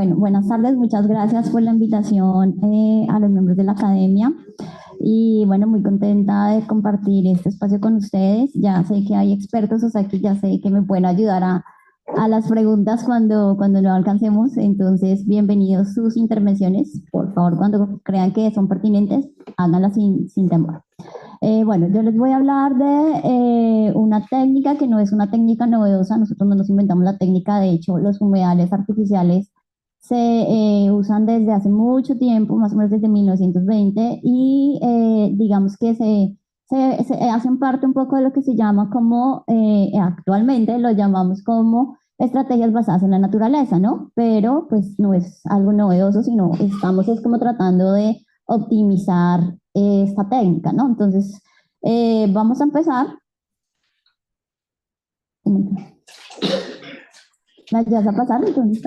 Bueno, buenas tardes, muchas gracias por la invitación a los miembros de la academia y bueno, muy contenta de compartir este espacio con ustedes. Ya sé que hay expertos, o sea que ya sé que me pueden ayudar a las preguntas cuando no alcancemos. Entonces, bienvenidos sus intervenciones. Por favor, cuando crean que son pertinentes, háganlas sin temor. Bueno, yo les voy a hablar de una técnica que no es una técnica novedosa. Nosotros no nos inventamos la técnica. De hecho, los humedales artificiales se usan desde hace mucho tiempo, más o menos desde 1920, y digamos que se hacen parte un poco de lo que se llama como, actualmente lo llamamos como estrategias basadas en la naturaleza, ¿no? Pero pues no es algo novedoso, sino estamos es como tratando de optimizar esta técnica, ¿no? Entonces, vamos a empezar. ¿Me ayudas a pasar? Entonces,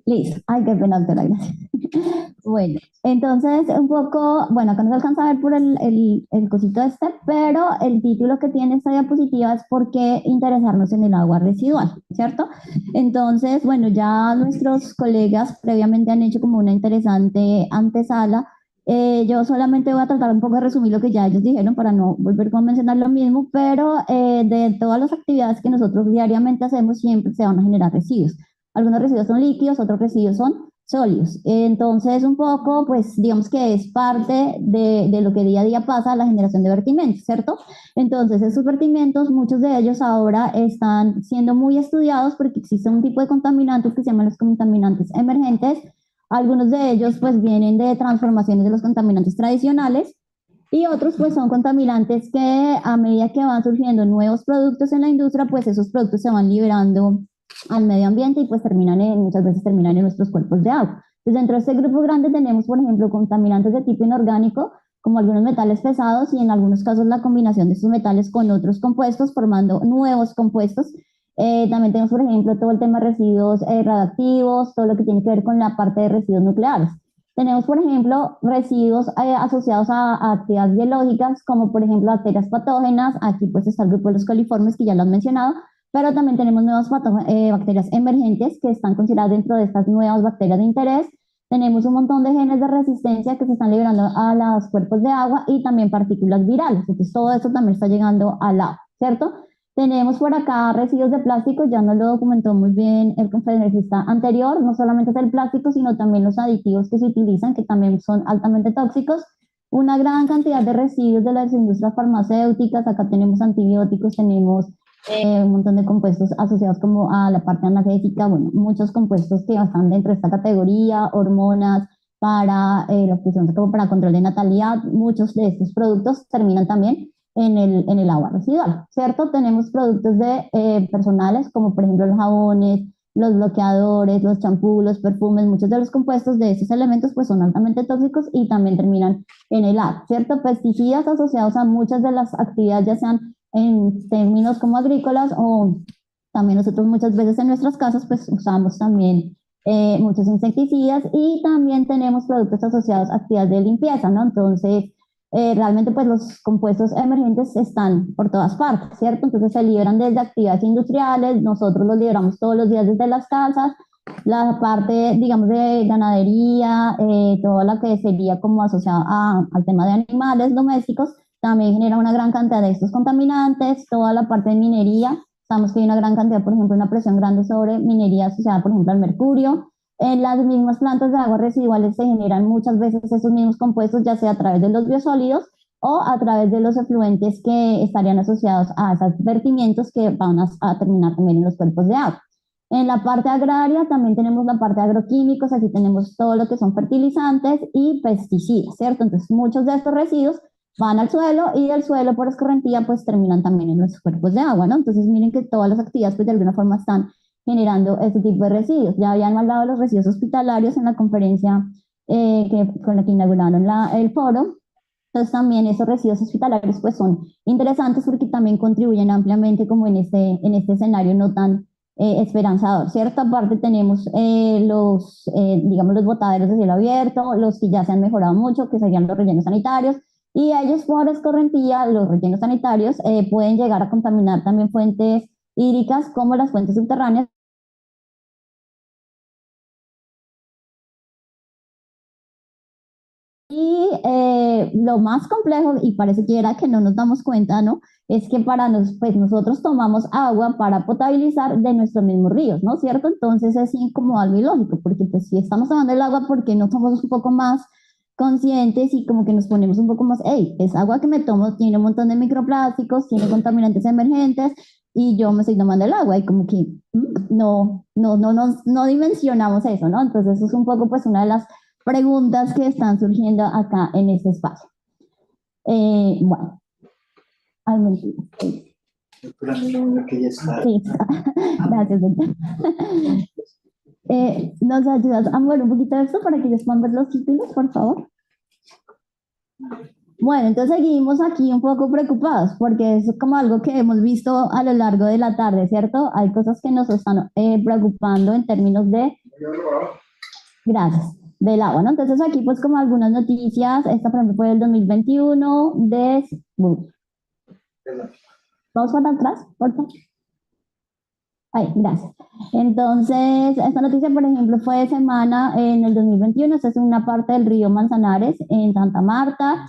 listo. Ay, qué pena, doctora, gracias. Bueno, entonces un poco, bueno, acá no se alcanza a ver por el cosito este, pero el título que tiene esta diapositiva es ¿por qué interesarnos en el agua residual? ¿Cierto? Entonces, bueno, ya nuestros colegas previamente han hecho como una interesante antesala. Yo solamente voy a tratar un poco de resumir lo que ya ellos dijeron para no volver a mencionar lo mismo, pero de todas las actividades que nosotros diariamente hacemos siempre se van a generar residuos. Algunos residuos son líquidos, otros residuos son sólidos. Entonces, un poco, pues, digamos que es parte de lo que día a día pasa la generación de vertimientos, ¿cierto? Entonces, esos vertimientos, muchos de ellos ahora están siendo muy estudiados porque existe un tipo de contaminantes que se llaman los contaminantes emergentes. Algunos de ellos, pues, vienen de transformaciones de los contaminantes tradicionales y otros, pues, son contaminantes que a medida que van surgiendo nuevos productos en la industria, pues, esos productos se van liberando al medio ambiente y pues muchas veces terminan en nuestros cuerpos de agua. Entonces, dentro de este grupo grande tenemos, por ejemplo, contaminantes de tipo inorgánico, como algunos metales pesados y en algunos casos la combinación de estos metales con otros compuestos formando nuevos compuestos. También tenemos, por ejemplo, todo el tema de residuos radiactivos, todo lo que tiene que ver con la parte de residuos nucleares. Tenemos, por ejemplo, residuos asociados a actividades biológicas, como por ejemplo bacterias patógenas. Aquí pues está el grupo de los coliformes, que ya lo han mencionado, pero también tenemos nuevas bacterias emergentes que están consideradas dentro de estas nuevas bacterias de interés. Tenemos un montón de genes de resistencia que se están liberando a los cuerpos de agua y también partículas virales. Entonces, todo eso también está llegando al agua, ¿cierto? Tenemos por acá residuos de plástico, ya nos lo documentó muy bien el conferencista anterior. No solamente es el plástico, sino también los aditivos que se utilizan, que también son altamente tóxicos. Una gran cantidad de residuos de las industrias farmacéuticas, acá tenemos antibióticos, tenemos un montón de compuestos asociados como a la parte analgésica, bueno, muchos compuestos que están dentro de esta categoría, hormonas para la función como para control de natalidad. Muchos de estos productos terminan también en el agua residual, ¿cierto? Tenemos productos de personales como por ejemplo los jabones, los bloqueadores, los champús, los perfumes. Muchos de los compuestos de estos elementos pues son altamente tóxicos y también terminan en el agua, ¿cierto? Pesticidas asociados a muchas de las actividades, ya sean en términos como agrícolas o también nosotros muchas veces en nuestras casas pues usamos también muchos insecticidas y también tenemos productos asociados a actividades de limpieza, ¿no? Entonces, realmente pues los compuestos emergentes están por todas partes, ¿cierto? Entonces se liberan desde actividades industriales, nosotros los liberamos todos los días desde las casas, la parte, digamos, de ganadería, todo lo que sería como asociado al tema de animales domésticos, también genera una gran cantidad de estos contaminantes, toda la parte de minería, sabemos que hay una gran cantidad, por ejemplo, una presión grande sobre minería asociada, por ejemplo, al mercurio. En las mismas plantas de aguas residuales se generan muchas veces esos mismos compuestos, ya sea a través de los biosólidos o a través de los efluentes que estarían asociados a esos vertimientos que van a terminar también en los cuerpos de agua. En la parte agraria también tenemos la parte de agroquímicos, aquí tenemos todo lo que son fertilizantes y pesticidas, ¿cierto? Entonces muchos de estos residuos van al suelo y del suelo por escorrentía pues terminan también en los cuerpos de agua, ¿no? Entonces miren que todas las actividades pues de alguna forma están generando este tipo de residuos. Ya habían hablado de los residuos hospitalarios en la conferencia con la que inauguraron el foro. Entonces también esos residuos hospitalarios pues son interesantes porque también contribuyen ampliamente como en este escenario no tan esperanzador, ¿cierto? Aparte tenemos digamos, los botaderos de cielo abierto, los que ya se han mejorado mucho, que serían los rellenos sanitarios, y ellos por escorrentía, los rellenos sanitarios, pueden llegar a contaminar también fuentes hídricas como las fuentes subterráneas lo más complejo, y parece que era que no nos damos cuenta, ¿no? Es que pues nosotros tomamos agua para potabilizar de nuestros mismos ríos, ¿no? ¿Cierto? Entonces es así como algo ilógico, porque pues si estamos tomando el agua, ¿por qué no somos un poco más conscientes y como que nos ponemos un poco más, hey, es agua que me tomo, tiene un montón de microplásticos, tiene contaminantes emergentes y yo me estoy tomando el agua y como que no dimensionamos eso, ¿no? Entonces eso es un poco pues una de las preguntas que están surgiendo acá en este espacio. Bueno, ay, mentira. Doctora, que ya está. Sí, gracias, doctor. ¿Nos ayudas a mover un poquito esto para que ellos puedan ver los títulos, por favor? Bueno, entonces seguimos aquí un poco preocupados porque es como algo que hemos visto a lo largo de la tarde, ¿cierto? Hay cosas que nos están preocupando en términos de, gracias, del agua, ¿no? Entonces aquí pues como algunas noticias, esta por ejemplo fue del 2021 de... Vamos para atrás, por favor. Ay, gracias. Entonces, esta noticia, por ejemplo, fue de semana en el 2021. Esta es una parte del río Manzanares, en Santa Marta.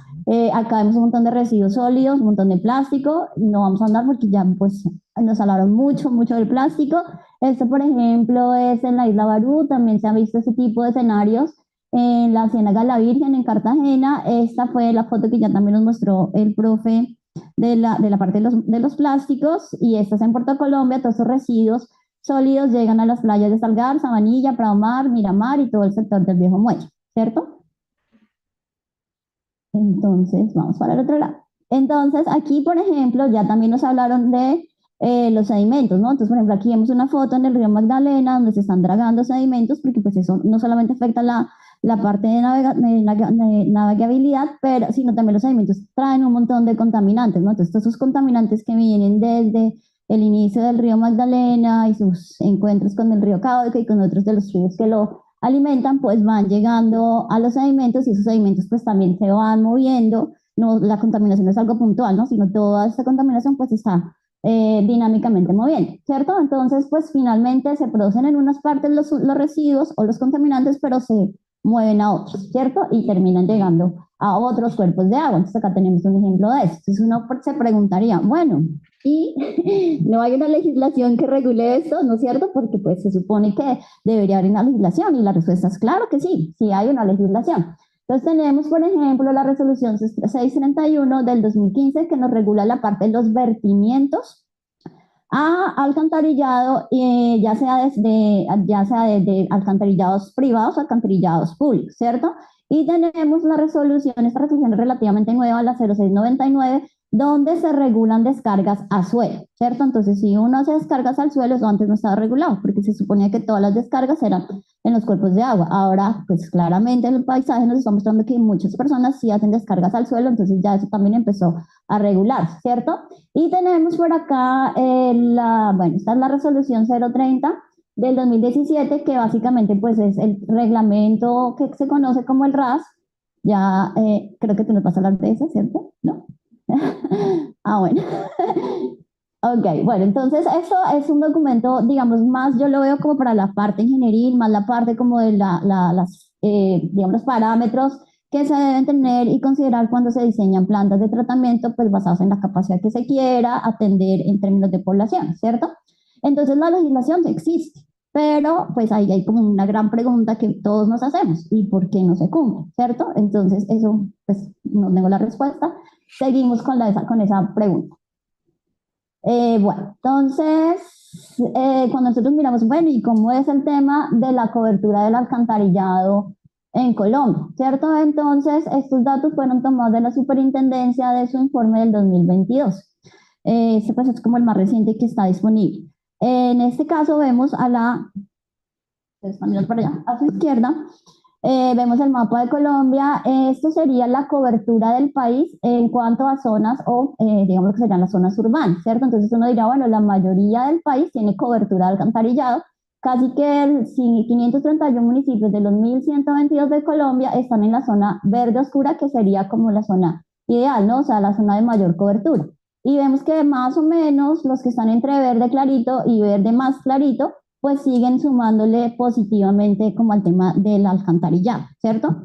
Acá vemos un montón de residuos sólidos, un montón de plástico. No vamos a andar porque ya pues, nos hablaron mucho, mucho del plástico. Esto, por ejemplo, es en la isla Barú. También se ha visto ese tipo de escenarios en la Ciénaga de la Virgen, en Cartagena. Esta fue la foto que ya también nos mostró el profe de la parte de los plásticos, y estas en Puerto Colombia, todos esos residuos sólidos llegan a las playas de Salgar, Sabanilla, Prado Mar, Miramar y todo el sector del Viejo Muelle, ¿cierto? Entonces, vamos para el otro lado. Entonces, aquí, por ejemplo, ya también nos hablaron de los sedimentos, ¿no? Entonces, por ejemplo, aquí vemos una foto en el río Magdalena donde se están dragando sedimentos, porque pues eso no solamente afecta la parte de navegabilidad, pero sino también los sedimentos traen un montón de contaminantes, ¿no? Entonces, todos esos contaminantes que vienen desde el inicio del río Magdalena y sus encuentros con el río Cauca y con otros de los ríos que lo alimentan, pues van llegando a los sedimentos y esos sedimentos pues también se van moviendo. No, la contaminación no es algo puntual, ¿no? Sino toda esta contaminación pues está dinámicamente moviendo, ¿cierto? Entonces pues finalmente se producen en unas partes los residuos o los contaminantes, pero se mueven a otros, ¿cierto? Y terminan llegando a otros cuerpos de agua. Entonces acá tenemos un ejemplo de esto. Entonces uno se preguntaría, bueno, ¿y no hay una legislación que regule esto, no es cierto? Porque pues se supone que debería haber una legislación y la respuesta es claro que sí, sí hay una legislación. Entonces tenemos, por ejemplo, la resolución 631 del 2015 que nos regula la parte de los vertimientos a alcantarillado, ya sea de alcantarillados privados o alcantarillados públicos, ¿cierto? Y tenemos esta resolución es relativamente nueva, la 0699, donde se regulan descargas a suelo, ¿cierto? Entonces, si uno hace descargas al suelo, eso antes no estaba regulado, porque se suponía que todas las descargas eran en los cuerpos de agua. Ahora, pues claramente el paisaje nos está mostrando que muchas personas sí hacen descargas al suelo, entonces ya eso también empezó a regularse, ¿cierto? Y tenemos por acá, esta es la resolución 030 del 2017, que básicamente pues es el reglamento que se conoce como el RAS. Ya creo que tú nos vas a hablar de eso, ¿cierto? ¿No? Ah, bueno. Ok, bueno, entonces eso es un documento, digamos, más yo lo veo como para la parte ingenieril, más la parte como de digamos, los parámetros que se deben tener y considerar cuando se diseñan plantas de tratamiento, pues basadas en la capacidad que se quiera atender en términos de población, ¿cierto? Entonces la legislación existe, pero pues ahí hay como una gran pregunta que todos nos hacemos, ¿y por qué no se cumple, ¿cierto? Entonces eso, pues no tengo la respuesta. Seguimos con esa pregunta. Bueno, entonces, cuando nosotros miramos, bueno, ¿y cómo es el tema de la cobertura del alcantarillado en Colombia? ¿Cierto? Entonces, estos datos fueron tomados de la superintendencia de su informe del 2022. Este pues es como el más reciente que está disponible. En este caso vemos para allá, a su izquierda, vemos el mapa de Colombia. Esto sería la cobertura del país en cuanto a zonas o digamos que serían las zonas urbanas, ¿cierto? Entonces uno dirá, bueno, la mayoría del país tiene cobertura de alcantarillado. Casi que 531 municipios de los 1.122 de Colombia están en la zona verde oscura, que sería como la zona ideal, ¿no? O sea, la zona de mayor cobertura. Y vemos que más o menos los que están entre verde clarito y verde más clarito pues siguen sumándole positivamente como al tema del alcantarillado, ¿cierto?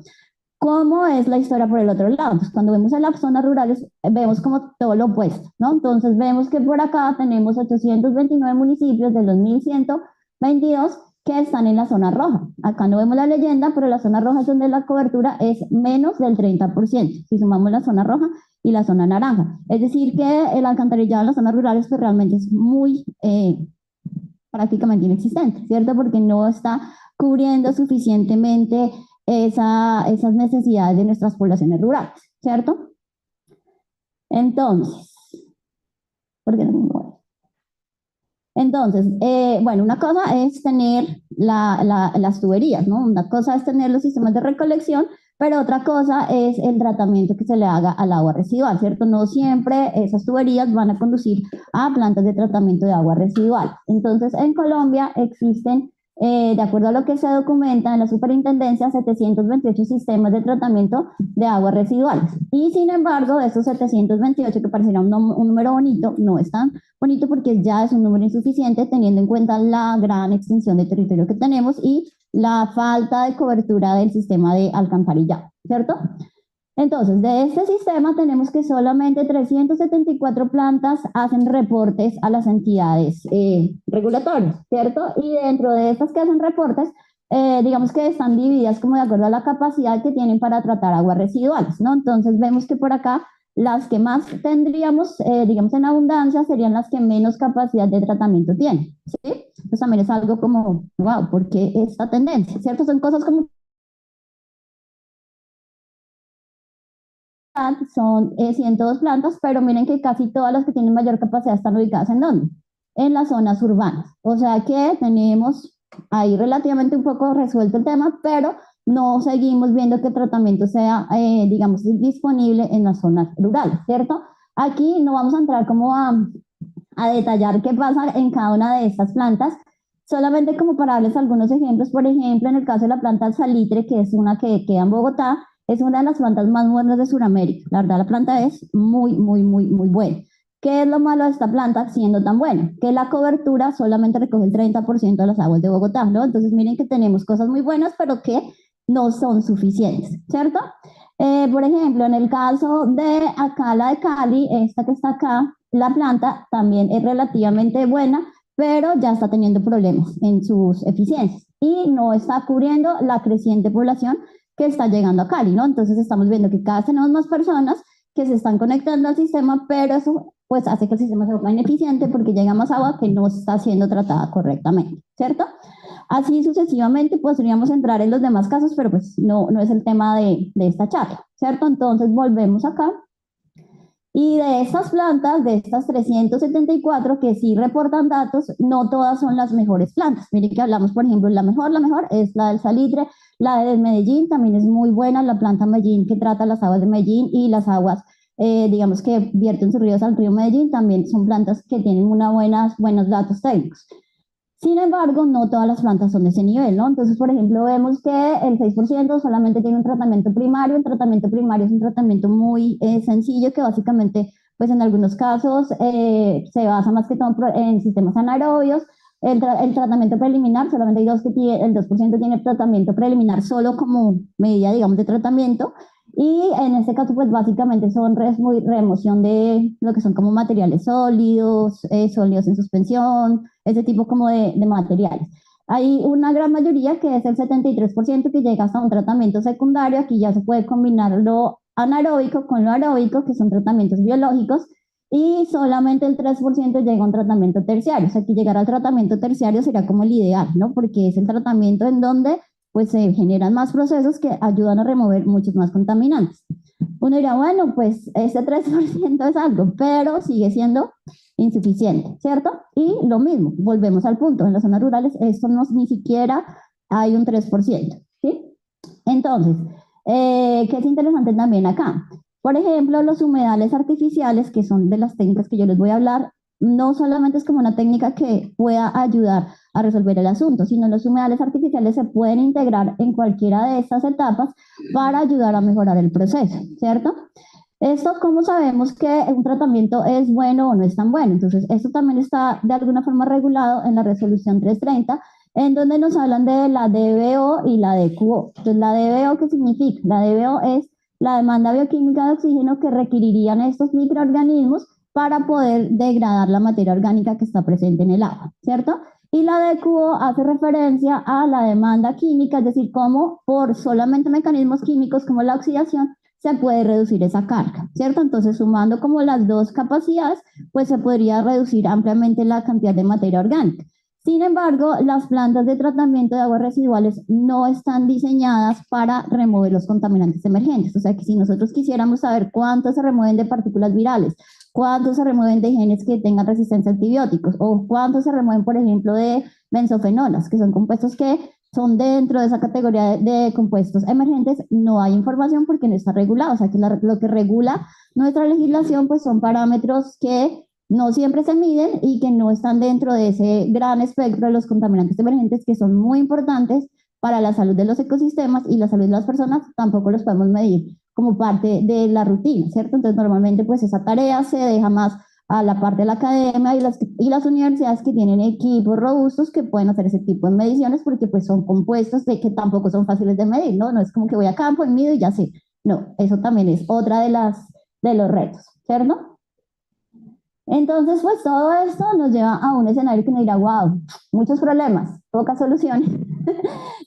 ¿Cómo es la historia por el otro lado? Pues cuando vemos en las zonas rurales, vemos como todo lo opuesto, ¿no? Entonces vemos que por acá tenemos 829 municipios de los 1122 que están en la zona roja. Acá no vemos la leyenda, pero la zona roja es donde la cobertura es menos del 30%, si sumamos la zona roja y la zona naranja. Es decir, que el alcantarillado en las zonas rurales pues realmente es muy prácticamente inexistente, ¿cierto? Porque no está cubriendo suficientemente esas necesidades de nuestras poblaciones rurales, ¿cierto? Entonces, ¿por qué no me muevo? Entonces, bueno, una cosa es tener las tuberías, ¿no? Una cosa es tener los sistemas de recolección, pero otra cosa es el tratamiento que se le haga al agua residual, ¿cierto? No siempre esas tuberías van a conducir a plantas de tratamiento de agua residual. Entonces, en Colombia existen, de acuerdo a lo que se documenta en la superintendencia, 728 sistemas de tratamiento de aguas residuales. Y sin embargo, de esos 728, que pareciera un número bonito, no están bonito porque ya es un número insuficiente teniendo en cuenta la gran extensión de territorio que tenemos y la falta de cobertura del sistema de alcantarillado, ¿cierto? Entonces, de este sistema tenemos que solamente 374 plantas hacen reportes a las entidades regulatorias, ¿cierto? Y dentro de estas que hacen reportes, digamos que están divididas como de acuerdo a la capacidad que tienen para tratar aguas residuales, ¿no? Entonces vemos que por acá las que más tendríamos, digamos, en abundancia serían las que menos capacidad de tratamiento tienen, ¿sí? Entonces también es algo como, wow, ¿por qué esta tendencia? ¿Cierto? Son cosas como son 102 plantas, pero miren que casi todas las que tienen mayor capacidad están ubicadas ¿en dónde? En las zonas urbanas. O sea que tenemos ahí relativamente un poco resuelto el tema, pero no seguimos viendo que el tratamiento sea, digamos, disponible en las zonas rurales, ¿cierto? Aquí no vamos a entrar como a detallar qué pasa en cada una de estas plantas, solamente como para darles algunos ejemplos. Por ejemplo, en el caso de la planta salitre, que es una que queda en Bogotá, es una de las plantas más modernas de Sudamérica. La verdad, la planta es muy, muy, muy, muy buena. ¿Qué es lo malo de esta planta siendo tan buena? Que la cobertura solamente recoge el 30% de las aguas de Bogotá, ¿no? Entonces miren que tenemos cosas muy buenas, pero que no son suficientes, ¿cierto? Por ejemplo, en el caso de acá, la de Cali, esta que está acá, la planta también es relativamente buena, pero ya está teniendo problemas en sus eficiencias y no está cubriendo la creciente población que está llegando a Cali, ¿no? Entonces estamos viendo que cada vez tenemos más personas que se están conectando al sistema, pero eso pues hace que el sistema se vuelva ineficiente porque llega más agua que no está siendo tratada correctamente, ¿cierto? Así sucesivamente podríamos entrar en los demás casos, pero pues no es el tema de esta charla, ¿cierto? Entonces volvemos acá. Y de estas plantas, de estas 374 que sí reportan datos, no todas son las mejores plantas. Miren que hablamos, por ejemplo, la mejor es la del salitre, la de Medellín también es muy buena, la planta Medellín que trata las aguas de Medellín y las aguas, digamos que vierten sus ríos al río Medellín, también son plantas que tienen buenos datos técnicos. Sin embargo, no todas las plantas son de ese nivel, ¿no? Entonces, por ejemplo, vemos que el 6% solamente tiene un tratamiento primario. El tratamiento primario es un tratamiento muy sencillo que básicamente, pues en algunos casos se basa más que todo en sistemas anaerobios. El tratamiento preliminar, solamente hay dos que tiene, el 2% tiene tratamiento preliminar solo como medida, digamos, de tratamiento. Y en este caso, pues básicamente son remoción de lo que son como materiales sólidos, sólidos en suspensión, ese tipo como de materiales. Hay una gran mayoría que es el 73% que llega hasta un tratamiento secundario. Aquí ya se puede combinar lo anaeróbico con lo aeróbico, que son tratamientos biológicos, y solamente el 3% llega a un tratamiento terciario. O sea, que llegar al tratamiento terciario sería como el ideal, ¿no? Porque es el tratamiento en donde pues se generan más procesos que ayudan a remover muchos más contaminantes. Uno dirá, bueno, pues ese 3% es algo, pero sigue siendo insuficiente, ¿cierto? Y lo mismo, volvemos al punto, en las zonas rurales esto no ni siquiera hay un 3%, ¿sí? Entonces, ¿qué es interesante también acá? Por ejemplo, los humedales artificiales, que son de las técnicas que yo les voy a hablar, no solamente es como una técnica que pueda ayudar a resolver el asunto, sino los humedales artificiales se pueden integrar en cualquiera de estas etapas para ayudar a mejorar el proceso, ¿cierto? Esto, ¿cómo sabemos que un tratamiento es bueno o no es tan bueno? Entonces, esto también está de alguna forma regulado en la resolución 330, en donde nos hablan de la DBO y la DQO. Entonces, la DBO, ¿qué significa? La DBO es la demanda bioquímica de oxígeno que requerirían estos microorganismos para poder degradar la materia orgánica que está presente en el agua, ¿cierto? Y la DQO hace referencia a la demanda química, es decir, cómo por solamente mecanismos químicos como la oxidación se puede reducir esa carga, ¿cierto? Entonces, sumando como las dos capacidades, pues se podría reducir ampliamente la cantidad de materia orgánica. Sin embargo, las plantas de tratamiento de aguas residuales no están diseñadas para remover los contaminantes emergentes. O sea que si nosotros quisiéramos saber cuánto se remueven de partículas virales, cuánto se remueven de genes que tengan resistencia a antibióticos o cuánto se remueven, por ejemplo, de benzofenolas, que son compuestos que son dentro de esa categoría de compuestos emergentes, no hay información porque no está regulado. O sea que lo que regula nuestra legislación pues son parámetros que no siempre se miden y que no están dentro de ese gran espectro de los contaminantes emergentes que son muy importantes para la salud de los ecosistemas y la salud de las personas, tampoco los podemos medir como parte de la rutina, ¿cierto? Entonces normalmente pues esa tarea se deja más a la parte de la academia y las universidades que tienen equipos robustos que pueden hacer ese tipo de mediciones porque pues son compuestos de que tampoco son fáciles de medir, ¿no? No es como que voy a campo y mido y ya sé. No, eso también es otra de los retos, ¿cierto? Entonces, pues todo esto nos lleva a un escenario que nos dirá, wow, muchos problemas, pocas soluciones.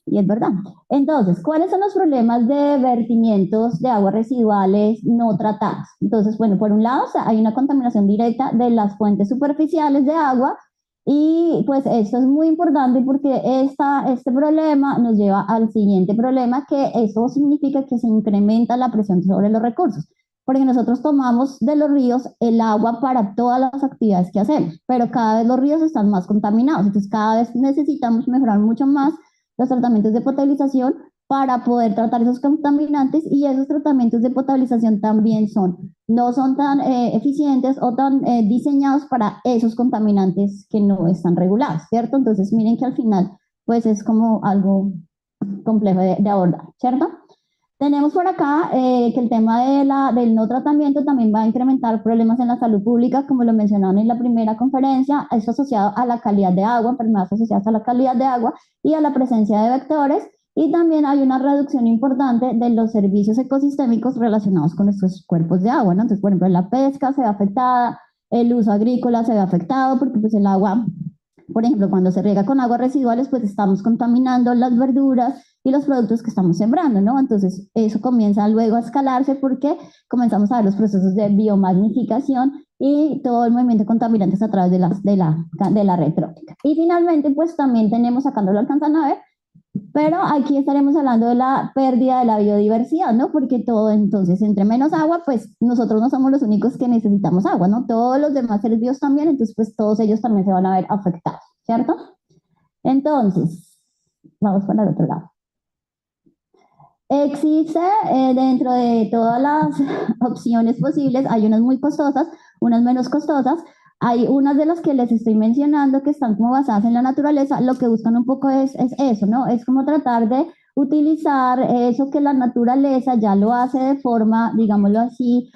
Y es verdad. Entonces, ¿cuáles son los problemas de vertimientos de aguas residuales no tratadas? Entonces, bueno, por un lado, o sea, hay una contaminación directa de las fuentes superficiales de agua y pues esto es muy importante porque este problema nos lleva al siguiente problema, que eso significa que se incrementa la presión sobre los recursos porque nosotros tomamos de los ríos el agua para todas las actividades que hacemos, pero cada vez los ríos están más contaminados, entonces cada vez necesitamos mejorar mucho más los tratamientos de potabilización para poder tratar esos contaminantes y esos tratamientos de potabilización también no son tan eficientes o tan diseñados para esos contaminantes que no están regulados, ¿cierto? Entonces miren que al final pues es como algo complejo de abordar, ¿cierto? Tenemos por acá que el tema del no tratamiento también va a incrementar problemas en la salud pública, como lo mencionaron en la primera conferencia, es asociado a la calidad de agua, enfermedades asociadas a la calidad de agua y a la presencia de vectores, y también hay una reducción importante de los servicios ecosistémicos relacionados con nuestros cuerpos de agua, ¿no? Entonces, por ejemplo, la pesca se ve afectada, el uso agrícola se ve afectado, porque pues el agua, por ejemplo, cuando se riega con aguas residuales, pues estamos contaminando las verduras y los productos que estamos sembrando, ¿no? Entonces, eso comienza luego a escalarse porque comenzamos a ver los procesos de biomagnificación y todo el movimiento de contaminantes a través de la red trófica. Y finalmente, pues también tenemos, acá no lo alcanzan a ver, pero aquí estaremos hablando de la pérdida de la biodiversidad, ¿no? Porque todo, entonces, entre menos agua, pues nosotros no somos los únicos que necesitamos agua, ¿no? Todos los demás seres vivos también, entonces, pues todos ellos también se van a ver afectados, ¿cierto? Entonces, vamos para el otro lado. Existe dentro de todas las opciones posibles, hay unas muy costosas, unas menos costosas, hay unas de las que les estoy mencionando que están como basadas en la naturaleza, lo que buscan un poco es eso, ¿no? Es como tratar de utilizar eso que la naturaleza ya lo hace de forma, digámoslo así,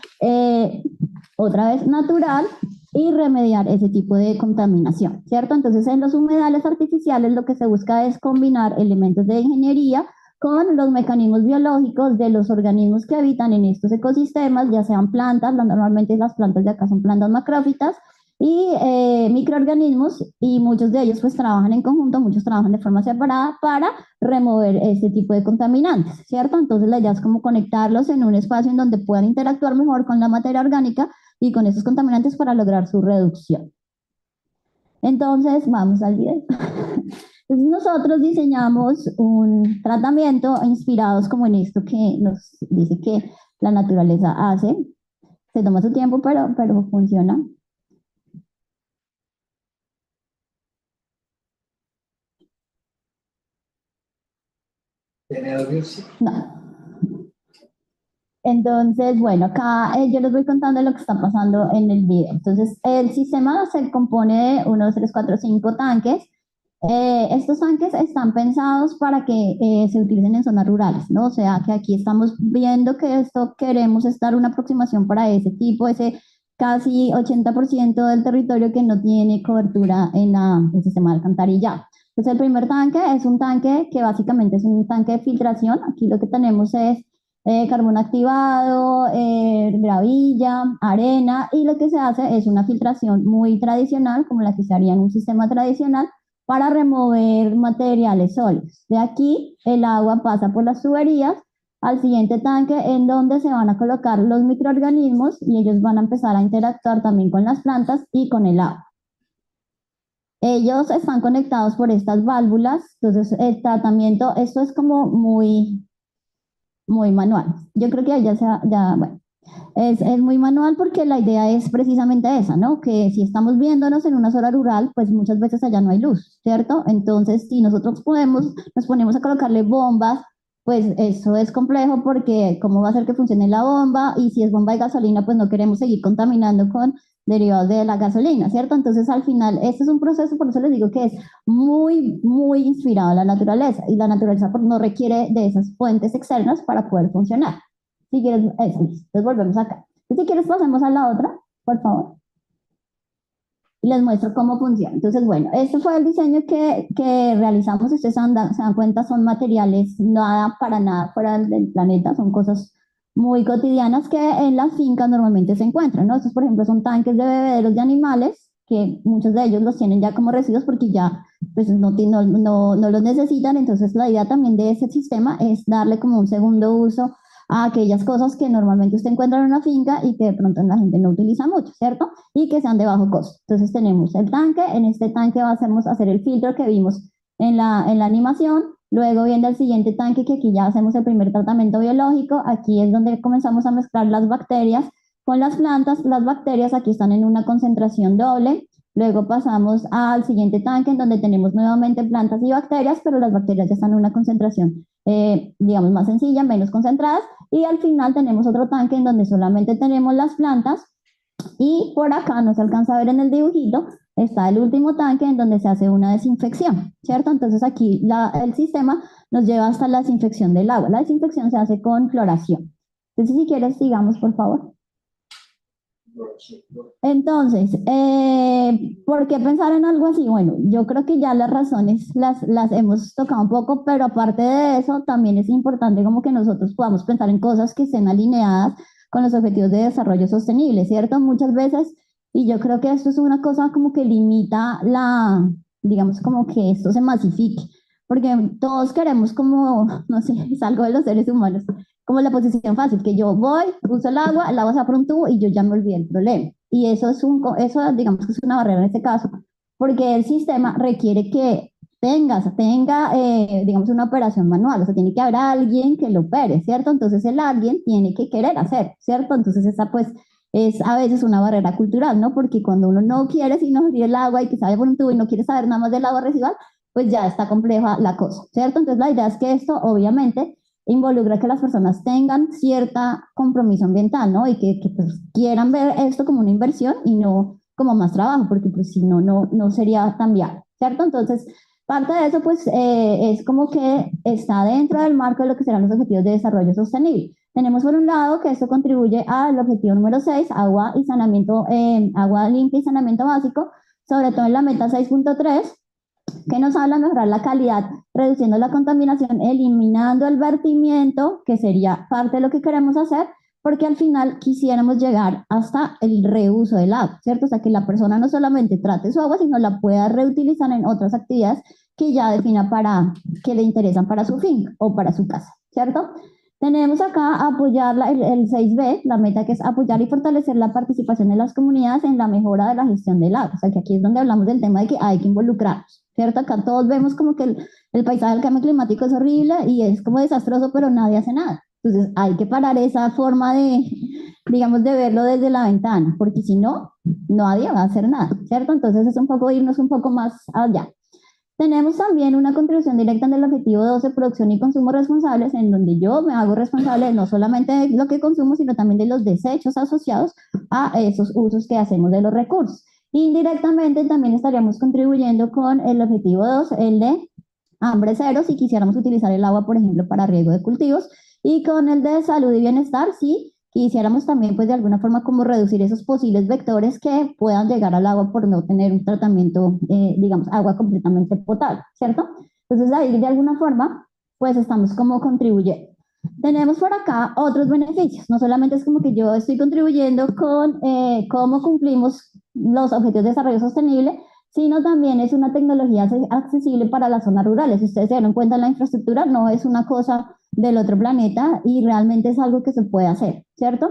otra vez natural y remediar ese tipo de contaminación, ¿cierto? Entonces en los humedales artificiales lo que se busca es combinar elementos de ingeniería con los mecanismos biológicos de los organismos que habitan en estos ecosistemas, ya sean plantas, normalmente las plantas de acá son plantas macrófitas, y microorganismos, y muchos de ellos pues trabajan en conjunto, muchos trabajan de forma separada para remover este tipo de contaminantes, ¿cierto? Entonces la idea es como conectarlos en un espacio en donde puedan interactuar mejor con la materia orgánica y con esos contaminantes para lograr su reducción. Entonces, vamos al video. Nosotros diseñamos un tratamiento inspirados como en esto que nos dice que la naturaleza hace. Se toma su tiempo, pero funciona. ¿Tiene audio? Sí. No. Entonces, bueno, acá yo les voy contando lo que está pasando en el video. Entonces, el sistema se compone de 1, 2, 3, 4, 5 tanques. Estos tanques están pensados para que se utilicen en zonas rurales, ¿no? O sea, que aquí estamos viendo que esto queremos estar una aproximación para ese tipo, ese casi 80% del territorio que no tiene cobertura en el sistema de alcantarillado. Entonces, el primer tanque es un tanque que básicamente es un tanque de filtración. Aquí lo que tenemos es carbón activado, gravilla, arena, y lo que se hace es una filtración muy tradicional, como la que se haría en un sistema tradicional, para remover materiales sólidos. De aquí, el agua pasa por las tuberías al siguiente tanque en donde se van a colocar los microorganismos y ellos van a empezar a interactuar también con las plantas y con el agua. Ellos están conectados por estas válvulas, entonces el tratamiento, esto es como muy manual. Yo creo que bueno, es muy manual porque la idea es precisamente esa, ¿no? Que si estamos viéndonos en una zona rural, pues muchas veces allá no hay luz, ¿cierto? Entonces, si nosotros nos ponemos a colocarle bombas, pues eso es complejo porque cómo va a ser que funcione la bomba y si es bomba de gasolina, pues no queremos seguir contaminando con derivados de la gasolina, ¿cierto? Entonces, al final, este es un proceso, por eso les digo que es muy inspirado en la naturaleza y la naturaleza no requiere de esas fuentes externas para poder funcionar. Si quieres, eso, entonces volvemos acá. Si quieres, pasemos a la otra, por favor. Y les muestro cómo funciona. Entonces, bueno, este fue el diseño que realizamos. Ustedes se dan cuenta, son materiales nada para nada fuera del planeta, son cosas muy cotidianas que en las fincas normalmente se encuentran, ¿no? Estos, por ejemplo, son tanques de bebederos de animales, que muchos de ellos los tienen ya como residuos porque ya pues, no los necesitan. Entonces, la idea también de ese sistema es darle como un segundo uso a aquellas cosas que normalmente usted encuentra en una finca y que de pronto la gente no utiliza mucho, ¿cierto? Y que sean de bajo costo. Entonces tenemos el tanque, en este tanque vamos a hacer el filtro que vimos en la animación, luego viene el siguiente tanque que aquí ya hacemos el primer tratamiento biológico, aquí es donde comenzamos a mezclar las bacterias con las plantas, las bacterias aquí están en una concentración doble, luego pasamos al siguiente tanque en donde tenemos nuevamente plantas y bacterias, pero las bacterias ya están en una concentración, digamos, más sencilla, menos concentradas, y al final tenemos otro tanque en donde solamente tenemos las plantas y por acá no se alcanza a ver en el dibujito, está el último tanque en donde se hace una desinfección, ¿cierto? Entonces aquí el sistema nos lleva hasta la desinfección del agua. La desinfección se hace con cloración. Entonces si quieres, sigamos por favor. Entonces, ¿por qué pensar en algo así? Bueno, yo creo que ya las razones las hemos tocado un poco, pero aparte de eso, también es importante como que nosotros podamos pensar en cosas que estén alineadas con los objetivos de desarrollo sostenible, ¿cierto? Muchas veces, y yo creo que esto es una cosa como que limita digamos, como que esto se masifique, porque todos queremos como, no sé, es algo de los seres humanos, como la posición fácil, que yo voy, uso el agua se va por un tubo y yo ya me olvidé el problema. Y eso digamos que es una barrera en este caso, porque el sistema requiere que tenga, digamos, una operación manual, o sea, tiene que haber alguien que lo opere, ¿cierto? Entonces el alguien tiene que querer hacer, ¿cierto? Entonces esa pues es a veces una barrera cultural, ¿no? Porque cuando uno no quiere sino abrir el agua y que sale por un tubo y no quiere saber nada más del agua residual, pues ya está compleja la cosa, ¿cierto? Entonces la idea es que esto obviamente involucra que las personas tengan cierta compromiso ambiental, ¿no? Y que pues, quieran ver esto como una inversión y no como más trabajo, porque pues si no sería tan viable, ¿cierto? Entonces, parte de eso pues es como que está dentro del marco de lo que serán los objetivos de desarrollo sostenible. Tenemos por un lado que esto contribuye al objetivo número 6, agua y saneamiento, agua limpia y saneamiento básico, sobre todo en la meta 6.3, que nos habla de mejorar la calidad, reduciendo la contaminación, eliminando el vertimiento, que sería parte de lo que queremos hacer, porque al final quisiéramos llegar hasta el reuso del agua, ¿cierto? O sea, que la persona no solamente trate su agua, sino la pueda reutilizar en otras actividades que ya defina que le interesan para su finca o para su casa, ¿cierto? Tenemos acá apoyar el 6B, la meta que es apoyar y fortalecer la participación de las comunidades en la mejora de la gestión del agua. O sea, que aquí es donde hablamos del tema de que hay que involucrarnos, ¿cierto? Acá todos vemos como que el paisaje del cambio climático es horrible y es como desastroso, pero nadie hace nada. Entonces, hay que parar esa forma digamos, de verlo desde la ventana, porque si no, nadie va a hacer nada, ¿cierto? Entonces, es un poco irnos un poco más allá. Tenemos también una contribución directa en el objetivo 12, producción y consumo responsables, en donde yo me hago responsable no solamente de lo que consumo, sino también de los desechos asociados a esos usos que hacemos de los recursos. Indirectamente también estaríamos contribuyendo con el objetivo 2, el de hambre cero, si quisiéramos utilizar el agua, por ejemplo, para riego de cultivos, y con el de salud y bienestar, si quisiéramos también, pues de alguna forma, como reducir esos posibles vectores que puedan llegar al agua por no tener un tratamiento, digamos, agua completamente potable, ¿cierto? Entonces ahí de alguna forma, pues estamos como contribuyendo. Tenemos por acá otros beneficios, no solamente es como que yo estoy contribuyendo con cómo cumplimos los objetivos de desarrollo sostenible, sino también es una tecnología accesible para las zonas rurales. Si ustedes se dieron cuenta, la infraestructura no es una cosa del otro planeta y realmente es algo que se puede hacer, ¿cierto?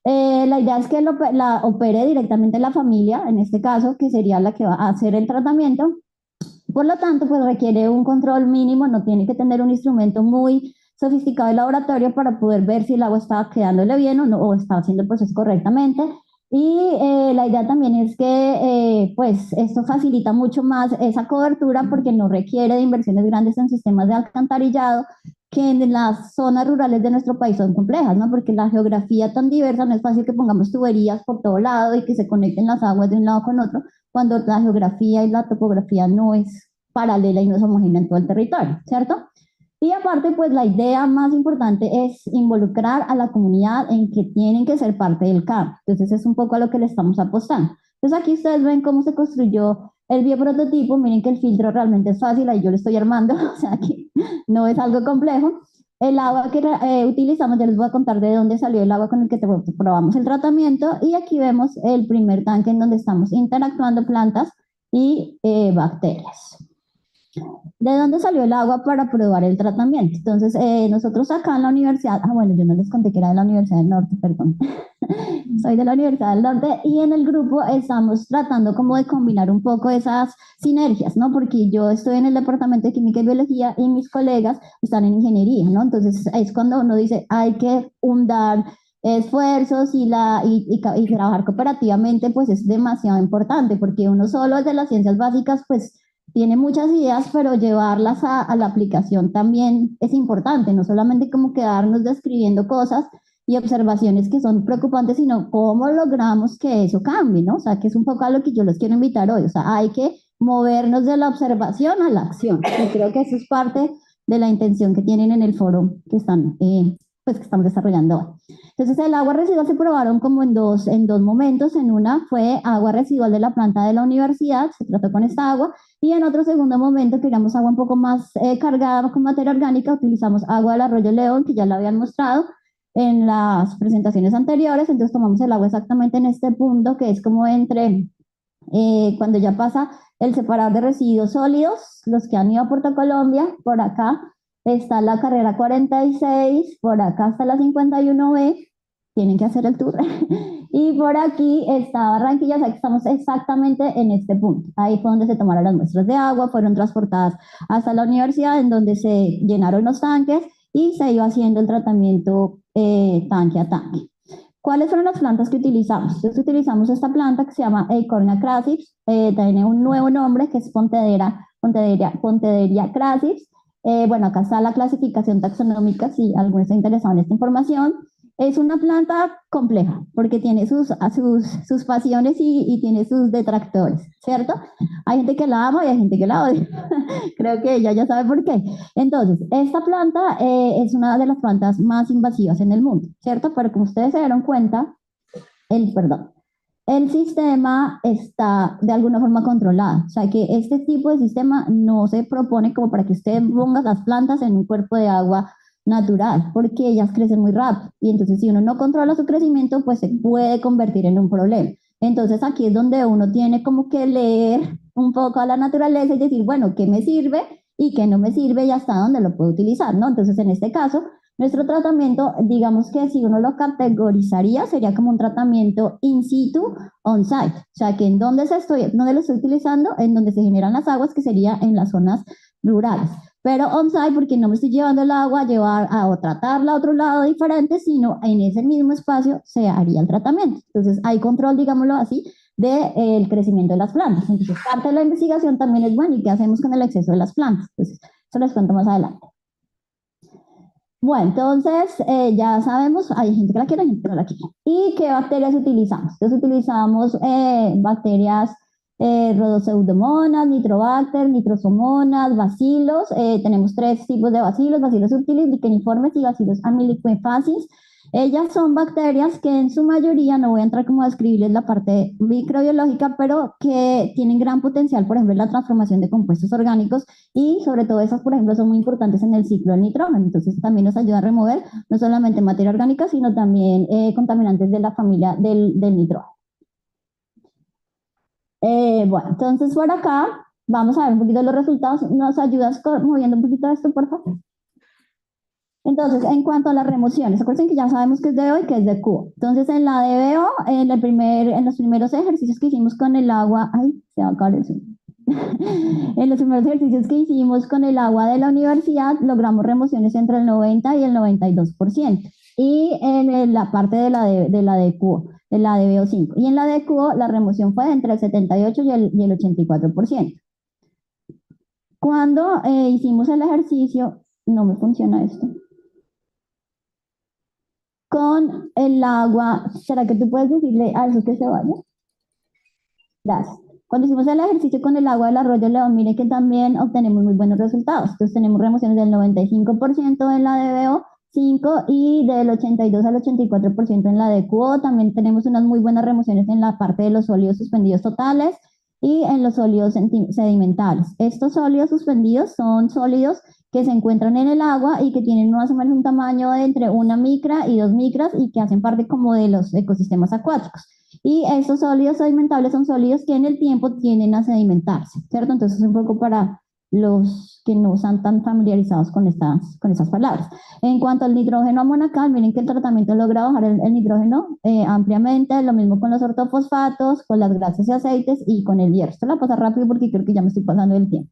La idea es que la opere directamente la familia, en este caso, que sería la que va a hacer el tratamiento. Por lo tanto, pues requiere un control mínimo, no tiene que tener un instrumento muy sofisticado de laboratorio para poder ver si el agua está quedándole bien o no, o está haciendo el proceso correctamente. Y la idea también es que pues esto facilita mucho más esa cobertura porque no requiere de inversiones grandes en sistemas de alcantarillado que en las zonas rurales de nuestro país son complejas, ¿no? Porque la geografía tan diversa, no es fácil que pongamos tuberías por todo lado y que se conecten las aguas de un lado con otro cuando la geografía y la topografía no es paralela y no es homogénea en todo el territorio, ¿cierto? Y aparte, pues la idea más importante es involucrar a la comunidad en que tienen que ser parte del cambio. Entonces es un poco a lo que le estamos apostando. Entonces aquí ustedes ven cómo se construyó el bioprototipo. Miren que el filtro realmente es fácil, ahí yo lo estoy armando, o sea que no es algo complejo. El agua que utilizamos, ya les voy a contar de dónde salió el agua con el que probamos el tratamiento. Y aquí vemos el primer tanque en donde estamos interactuando plantas y bacterias. ¿De dónde salió el agua para probar el tratamiento? Entonces, nosotros acá en la universidad, bueno, yo no les conté que era de la Universidad del Norte, perdón. Soy de la Universidad del Norte y en el grupo estamos tratando como de combinar un poco esas sinergias, ¿no? Porque yo estoy en el departamento de química y biología y mis colegas están en ingeniería, ¿no? Entonces es cuando uno dice, hay que hundar esfuerzos y trabajar cooperativamente, pues es demasiado importante porque uno solo de las ciencias básicas, pues tiene muchas ideas, pero llevarlas a la aplicación también es importante, no solamente como quedarnos describiendo cosas y observaciones que son preocupantes, sino cómo logramos que eso cambie, ¿no? O sea, que es un poco a lo que yo los quiero invitar hoy, o sea, hay que movernos de la observación a la acción, y creo que eso es parte de la intención que tienen en el foro que están, pues que estamos desarrollando hoy. Entonces, el agua residual se probaron como en dos momentos. En una fue agua residual de la planta de la universidad, se trató con esta agua, y en otro segundo momento queríamos agua un poco más cargada con materia orgánica, utilizamos agua del arroyo León, que ya la habían mostrado en las presentaciones anteriores. Entonces tomamos el agua exactamente en este punto, que es como entre cuando ya pasa el separador de residuos sólidos, los que han ido a Puerto Colombia, por acá está la carrera 46, por acá está la 51B, tienen que hacer el tour. Y por aquí está Barranquilla, o sea que estamos exactamente en este punto. Ahí fue donde se tomaron las muestras de agua, fueron transportadas hasta la universidad, en donde se llenaron los tanques y se iba haciendo el tratamiento tanque a tanque. ¿Cuáles fueron las plantas que utilizamos? Entonces utilizamos esta planta que se llama Eichhornia crassix, tiene un nuevo nombre que es Pontederia crassix. Bueno, acá está la clasificación taxonómica si alguno está interesado en esta información. Es una planta compleja porque tiene sus pasiones y tiene sus detractores, ¿cierto? Hay gente que la ama y hay gente que la odia. Creo que ella ya sabe por qué. Entonces, esta planta es una de las plantas más invasivas en el mundo, ¿cierto? Pero como ustedes se dieron cuenta, el sistema está de alguna forma controlado. O sea que este tipo de sistema no se propone como para que usted ponga las plantas en un cuerpo de agua natural, porque ellas crecen muy rápido. Y entonces si uno no controla su crecimiento, pues se puede convertir en un problema. Entonces aquí es donde uno tiene como que leer un poco a la naturaleza y decir, bueno, ¿qué me sirve y qué no me sirve y hasta dónde lo puedo utilizar, ¿no? Entonces en este caso, nuestro tratamiento, digamos que si uno lo categorizaría, sería como un tratamiento in situ, on-site. O sea, que en dónde lo estoy utilizando, en donde se generan las aguas, que sería en las zonas rurales. Pero on-site porque no me estoy llevando el agua a llevar o tratarla a otro lado diferente, sino en ese mismo espacio se haría el tratamiento. Entonces hay control, digámoslo así, del crecimiento de las plantas. Entonces parte de la investigación también es, bueno, ¿y qué hacemos con el exceso de las plantas? Entonces eso les cuento más adelante. Bueno, entonces ya sabemos, hay gente que la quiere, hay gente que no la quiere. ¿Y qué bacterias utilizamos? Entonces utilizamos bacterias Rhodopseudomonas, Nitrobacter, Nitrosomonas, bacilos. Tenemos tres tipos de bacilos: bacilos subtilis, licheniformes y bacilos amyliquefacis. Ellas son bacterias que en su mayoría, no voy a entrar como a describirles la parte microbiológica, pero que tienen gran potencial, por ejemplo, en la transformación de compuestos orgánicos y sobre todo esas, por ejemplo, son muy importantes en el ciclo del nitrógeno. Entonces también nos ayuda a remover no solamente materia orgánica, sino también contaminantes de la familia del nitrógeno. Bueno, entonces por acá vamos a ver un poquito los resultados. ¿Nos ayudas moviendo un poquito esto, por favor? Entonces, en cuanto a las remociones, acuérdense que ya sabemos que es de O y que es de Q. Entonces, en la de BO, en los primeros ejercicios que hicimos con el agua, ay, se va a acabar eso. En los primeros ejercicios que hicimos con el agua de la universidad, logramos remociones entre el 90 y el 92%. Y en la parte de la de Q, de la de BO5. Y en la de Q, la remoción fue entre el 78 y el 84%. Cuando hicimos el ejercicio, no me funciona esto. Con el agua, ¿será que tú puedes decirle a eso que se vaya? Gracias. Cuando hicimos el ejercicio con el agua del arroyo León, mire que también obtenemos muy buenos resultados. Entonces tenemos remociones del 95% en la de BO5 y del 82 al 84% en la de QO. También tenemos unas muy buenas remociones en la parte de los sólidos suspendidos totales y en los sólidos sedimentales. Estos sólidos suspendidos son sólidos que se encuentran en el agua y que tienen más o menos un tamaño de entre 1 micra y 2 micras y que hacen parte como de los ecosistemas acuáticos. Y estos sólidos sedimentables son sólidos que en el tiempo tienden a sedimentarse, ¿cierto? Entonces, un poco para los que no están tan familiarizados con estas palabras. En cuanto al nitrógeno amonacal, miren que el tratamiento logra bajar el nitrógeno ampliamente, lo mismo con los ortofosfatos, con las grasas y aceites y con el hierro. Esto la pasa rápido porque creo que ya me estoy pasando el tiempo.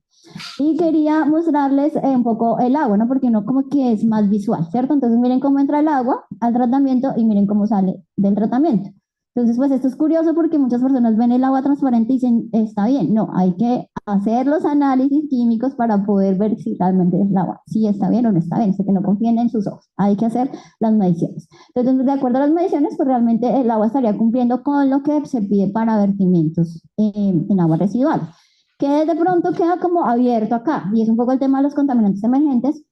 Y quería mostrarles un poco el agua, ¿no? Porque uno como que es más visual, ¿cierto? Entonces miren cómo entra el agua al tratamiento y miren cómo sale del tratamiento. Entonces, pues esto es curioso porque muchas personas ven el agua transparente y dicen, está bien. No, hay que hacer los análisis químicos para poder ver si realmente es el agua, si está bien o no está bien, que no confíen en sus ojos. Hay que hacer las mediciones. Entonces, de acuerdo a las mediciones, pues realmente el agua estaría cumpliendo con lo que se pide para vertimientos en agua residual, que de pronto queda como abierto acá, y es un poco el tema de los contaminantes emergentes,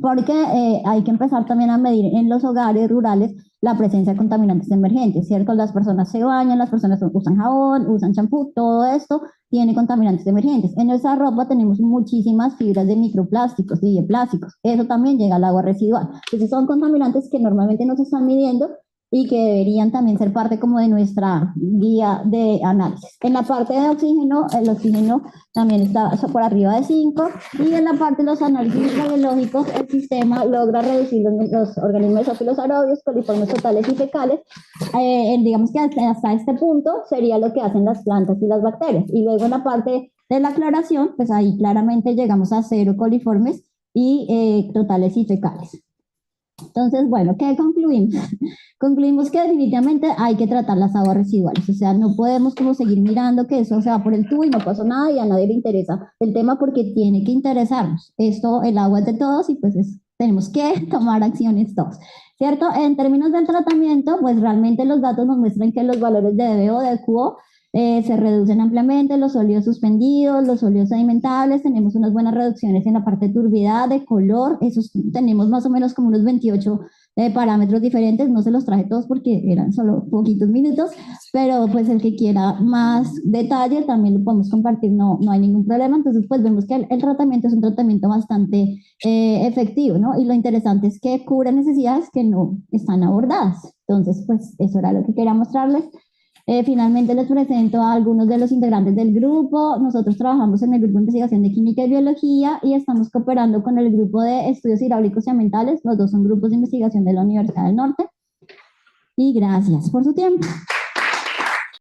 porque hay que empezar también a medir en los hogares rurales la presencia de contaminantes emergentes, ¿cierto? Las personas se bañan, las personas usan jabón, usan champú, todo esto tiene contaminantes emergentes. En nuestra ropa tenemos muchísimas fibras de microplásticos y de plásticos. Eso también llega al agua residual. Entonces son contaminantes que normalmente no se están midiendo y que deberían también ser parte como de nuestra guía de análisis. En la parte de oxígeno, el oxígeno también está por arriba de 5 y en la parte de los análisis microbiológicos el sistema logra reducir los organismos mesófilos aerobios, coliformes totales y fecales. Digamos que hasta este punto sería lo que hacen las plantas y las bacterias. Y luego en la parte de la aclaración, pues ahí claramente llegamos a 0 coliformes y totales y fecales. Entonces, bueno, ¿qué concluimos? Concluimos que definitivamente hay que tratar las aguas residuales, o sea, no podemos como seguir mirando que eso se va por el tubo y no pasó nada y a nadie le interesa el tema porque tiene que interesarnos. Esto, el agua es de todos y pues tenemos que tomar acciones todos, ¿cierto? En términos del tratamiento, pues realmente los datos nos muestran que los valores de DBO, de QO, se reducen ampliamente, los sólidos suspendidos, los sólidos sedimentables, tenemos unas buenas reducciones en la parte de turbidez, de color, esos tenemos más o menos como unos 28 parámetros diferentes, no se los traje todos porque eran solo poquitos minutos, pero pues el que quiera más detalle también lo podemos compartir, no hay ningún problema, entonces pues vemos que el tratamiento es un tratamiento bastante efectivo, ¿no? Y lo interesante es que cubre necesidades que no están abordadas, entonces pues eso era lo que quería mostrarles. Finalmente les presento a algunos de los integrantes del grupo. Nosotros trabajamos en el grupo de investigación de química y biología y estamos cooperando con el grupo de estudios hidráulicos y ambientales. Los dos son grupos de investigación de la Universidad del Norte. Y gracias por su tiempo.